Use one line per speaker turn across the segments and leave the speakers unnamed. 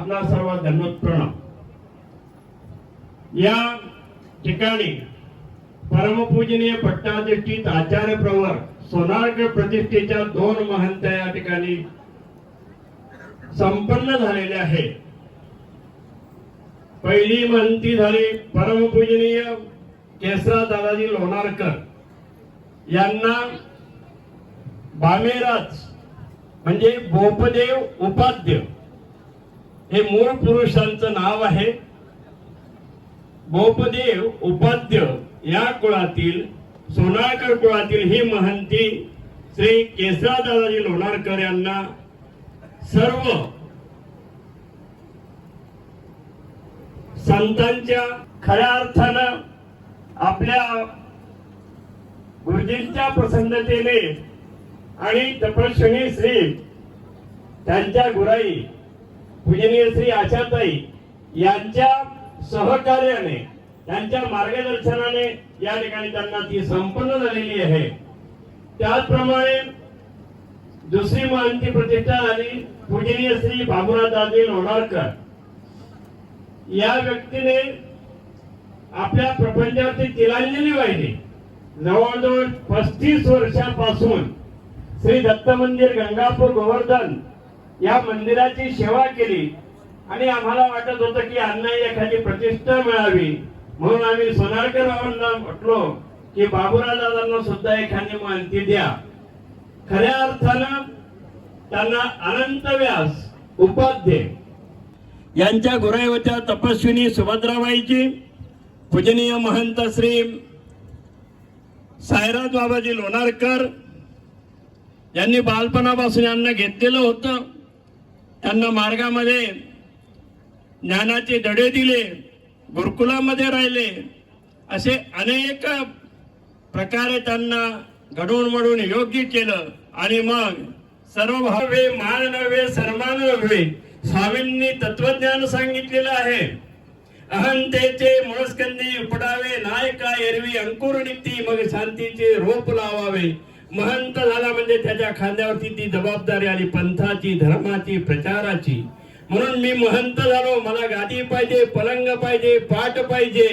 आपला सर्व धन्यवाद प्रणाम। या ठिकाणी परमपूजनीय पट्टाधिष्ठित आचार्य प्रवर सोनारकर प्रतिष्ठेच्या 2 महंत या ठिकाणी संपन्न झालेले आहे। पहिली महंती झाली परमपूजनीय केसरा दादाजी लोणारकर यांना बामेराज म्हणजे बोपदेव उपाध्य हे मूळ पुरुषांचं नाव आहे। बोपदेव उपाध्य या कुळातील सोनारकर कुळातील ही महंती श्री केसरा दादाजी लोणारकर यांना सर्व संतांच्या खऱ्या अर्थानं आपल्या गुरुजींच्या प्रसन्नतेने आणि तपस्विनी श्री त्यांच्या गुराई पूजनीय श्री आशाताई यांच्या सहकार्याने त्यांच्या मार्गदर्शनाने या ठिकाणी त्यांना ती संपन्न झालेली आहे। त्याचप्रमाणे दुसरी महंती प्रतिष्ठा झाली पूजनीय श्री बाबुराव दादाजी लोणारकर या व्यक्तीने आपल्या प्रपंचावरती तिलांजली वाहिली। जवळजवळ 35 वर्षापासून श्री दत्त मंदिर गंगापूर गोवर्धन या मंदिराची सेवा केली आणि आम्हाला वाटत होतं की यांना एखादी प्रतिष्ठा मिळावी, म्हणून आम्ही सोनारकर बाबांना म्हटलो की बाबुराव दादांना सुद्धा एखादी महंती द्या। खऱ्या अर्थानं त्यांना अनंत व्यास उपाध्य यांच्या गुराईवच्या तपस्विनी सुभद्राबाईजी, पूजनीय महंत श्री सायराज बाबाजी लोणारकर यांनी बालपणापासून यांना घेतलेलं होतं। त्यांना मार्गामध्ये ज्ञानाचे धडे दिले, गुरुकुलामध्ये राहिले, असे अनेक प्रकारे त्यांना घडवून मडून योग्य केलं आणि मग सर्व भावे मान नव्हे सन्मान नव्हे स्वामींनी तत्वज्ञान सांगितलेलं आहे। अहंतेचे मुळस्कंदी उपडावे नायका एरवी अंकुर निघती मग शांतीचे रोप लावावे। महंत झाला म्हणजे त्याच्या खांद्यावरती ती जबाबदारी आली पंथाची, धर्माची, प्रचाराची। म्हणून मी महंत झालो, मला गादी पाहिजे, पलंग पाहिजे, पाट पाहिजे।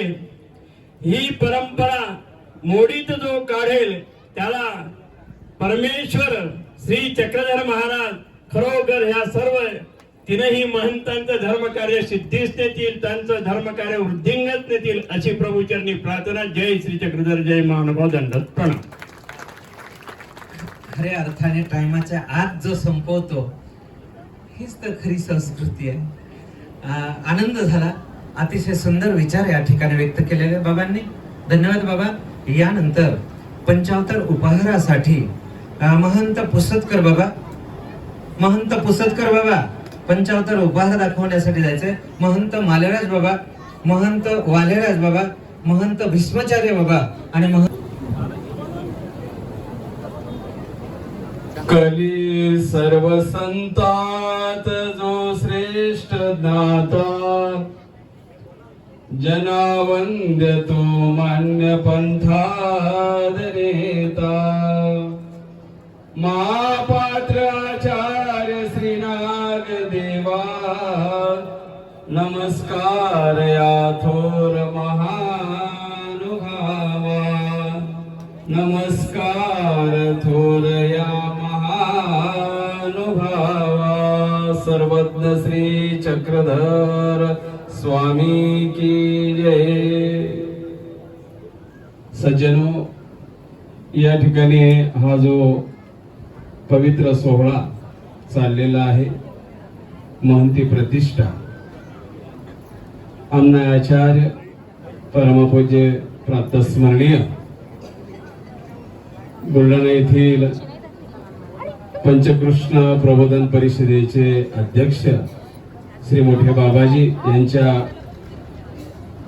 ही परंपरा मोडीत जो काढेल त्याला परमेश्वर श्री चक्रधर महाराज खरोखर ह्या सर्व तीनही महंतांचं धर्मकार्य सिद्धीस नेतील, त्यांचं धर्मकार्य वृद्धिंगत नेतील अशी प्रभूचरणी प्रार्थना। जय श्री चक्रधर, जय महानुभाव, दंडवत प्रणाम।
खऱ्या अर्थाने टायमाच्या आत जो संपवतो हीच तर खरी संस्कृती आहे। आनंद झाला, अतिशय सुंदर विचार या ठिकाणी व्यक्त केलेले बाबांनी, धन्यवाद बाबा। यानंतर पंचावतार उपहारासाठी महंत पुसदकर बाबा, महंत पुसदकर बाबा पंचावतार उपहार दाखवण्यासाठी जायचे। महंत मालेराज बाबा, महंत वालेराज बाबा, महंत भीष्माचार्य बाबा आणि
कली सर्व संतात जो श्रेष्ठ ज्ञाता जनावंद्य तो मान्य पंथाद नेता महापात्र आचार्य श्रीनाग देवा नमस्कार या थोर महानुभावा नमस्कार थोर या महानुभावा सर्वज्ञ श्री चक्रधर स्वामी की जय। सज्जनो, या ठिकाणी हा जो पवित्र सोहळा चाललेला आहे महंती प्रतिष्ठा, आमना आचार्य परमपूज्य प्रातस्मरणीय बुलढाणा येथील पंचकृष्ण प्रबोधन परिषदेचे अध्यक्ष श्री मोठे बाबाजी यांच्या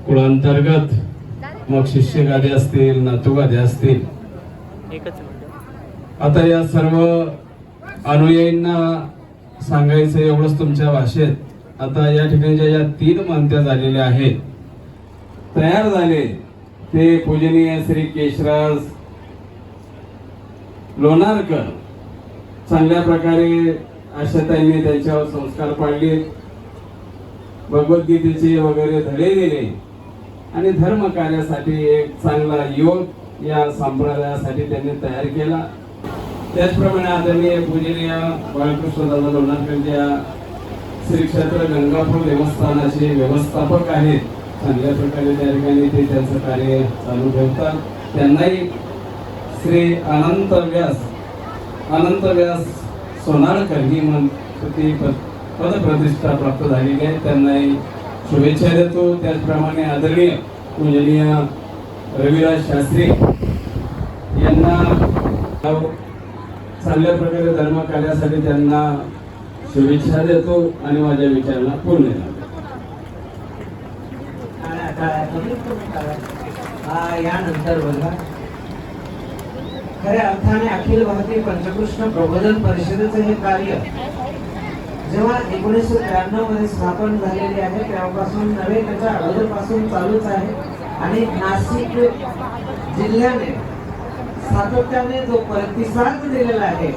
कुळांतर्गत मग शिष्य गादे असतील, नातू गादे असतील, आता या सर्व अनुयायींना सांगायचं एवढंच तुमच्या भाषेत। आता या ठिकाणी ज्या 3 महंत्या झालेल्या आहेत, तयार झाले ते पूजनीय श्री केशराज लोणारकर चांगल्या प्रकारे आशाताईंनी त्यांच्यावर संस्कार पाडले। भगवद्गीतेचे वगैरे धडे दिले आणि धर्म कार्यासाठी एक चांगला युवक या संप्रदायासाठी त्यांनी तयार केला. त्याचप्रमाणे आदरणीय पूजनीय बाळकृष्णदादा लोणारकर श्री क्षेत्र गंगापूर देवस्थानाचे व्यवस्थापक आहेत. चांगल्या प्रकारे त्या ठिकाणी ते त्यांचं कार्य चालू ठेवतात. त्यांनाही श्री अनंत व्यास सोनाळकर ही ती पदप्रतिष्ठा प्राप्त झालेली आहे. त्यांनाही शुभेच्छा देतो. त्याचप्रमाणे आदरणीय पूजनीय रविराज शास्त्री यांना चांगल्या प्रकारे धर्म कार्यासाठी त्यांना शुभेच्छा देतो आणि माझ्या विचारांना पूर्ण
यानंतर बघा, खऱ्या अर्थाने अखिल भारतीय पंचकृष्ण प्रबोधन परिषदेचे हे कार्य जेव्हा 1993 मध्ये स्थापन झालेले आहे तेव्हापासून नव्हे, त्याच्या अगोदरपासून चालूच आहे. आणि नाशिक जिल्ह्याने सातत्याने जो प्रतिसाद दिलेला आहे